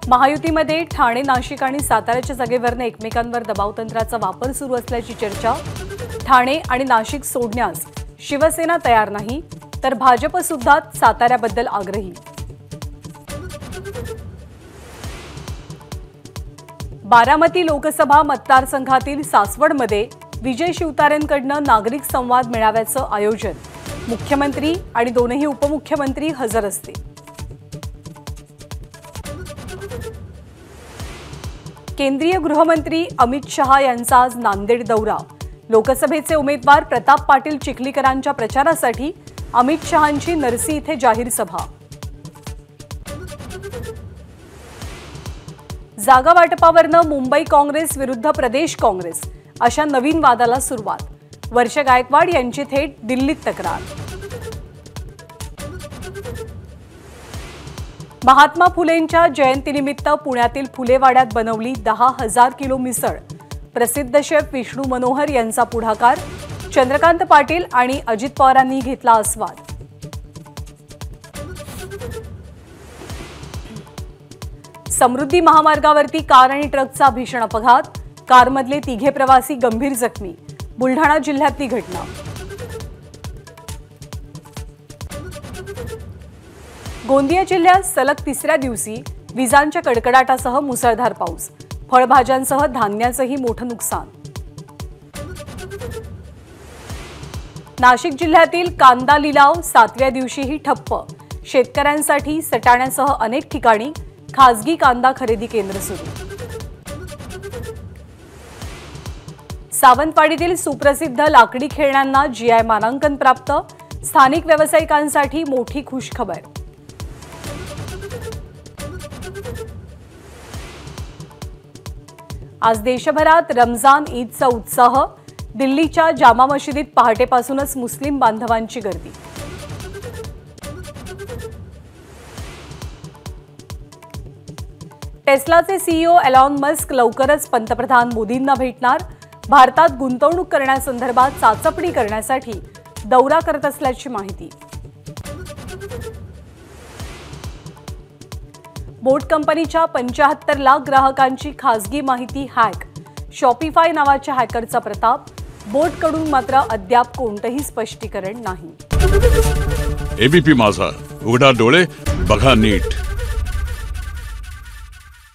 महायुतीमध्ये ठाणे, नाशिक आणि साताऱ्याच्या जागेवरनं एकमेकांवर दबावतंत्राचा वापर सुरू असल्याची चर्चा। ठाणे आणि नाशिक सोडण्यास शिवसेना तयार नाही, तर भाजप सुद्धा साताऱ्याबद्दल आग्रही। बारामती लोकसभा मतदारसंघातील सासवडमध्ये विजय शिवतारेंकडून नागरिक संवाद मेळाव्याचं आयोजन। मुख्यमंत्री आणि दोनही उपमुख्यमंत्री हजर असतील। केंद्रीय गृहमंत्री अमित शहा यांचा आज नांदेड दौरा। लोकसभेचे उमेदवार प्रताप पाटील चिखलीकरांच्या प्रचारासाठी अमित शहांची नरसी इथे जाहीर सभा। जागा वाटपावरनं मुंबई काँग्रेस विरुद्ध प्रदेश काँग्रेस अशा नवीन वादाला सुरुवात। वर्षा गायकवाड यांची थेट दिल्लीत तक्रार। महात्मा फुलेंच्या जयंतीनिमित्त पुण्यातील फुलेवाड्यात बनवली 10,000 किलो मिसळ। प्रसिद्ध शेफ विष्णू मनोहर यांचा पुढाकार। चंद्रकांत पाटील आणि अजित पवारांनी घेतला आस्वाद। समृद्धी महामार्गावरती कार आणि ट्रकचा भीषण अपघात। कारमधले तिघे प्रवासी गंभीर जखमी। बुलढाणा जिल्ह्यातली घटना। गोंदिया जिल्ह्यात सलग तिसऱ्या दिवशी विजांच्या कडकडाटासह मुसळधार पाऊस। फळभाज्यांसह धान्याचंही मोठं नुकसान। नाशिक जिल्ह्यातील कांदा लिलाव 7व्या दिवशीही ठप्प। शेतकऱ्यांसाठी सटाण्यासह अनेक ठिकाणी खासगी कांदा खरेदी केंद्र सुरू। सावंतवाडीतील सुप्रसिद्ध लाकडी खेळण्यांना जीआय मानांकन प्राप्त। स्थानिक व्यावसायिकांसाठी मोठी खुशखबर। आज देशभरात रमजान ईदचा उत्साह। दिल्लीच्या जामा मशिदीत पहाटेपासूनच मुस्लिम बांधवांची गर्दी। टेस्लाचे सीईओ एलॉन मस्क लवकरच पंतप्रधान मोदींना भेटणार। भारतात गुंतवणूक करण्यासंदर्भात चाचपणी करण्यासाठी दौरा करत असल्याची माहिती। बोट कंपनीच्या 75 लाख ग्राहकांची खासगी माहिती हॅक। शॉपिफाय नावाच्या हॅकरचा प्रताप। बोटकडून मात्र अद्याप कोणतेही स्पष्टीकरण नाही। एबीपी माझा, उघडा डोळे बघा नीट।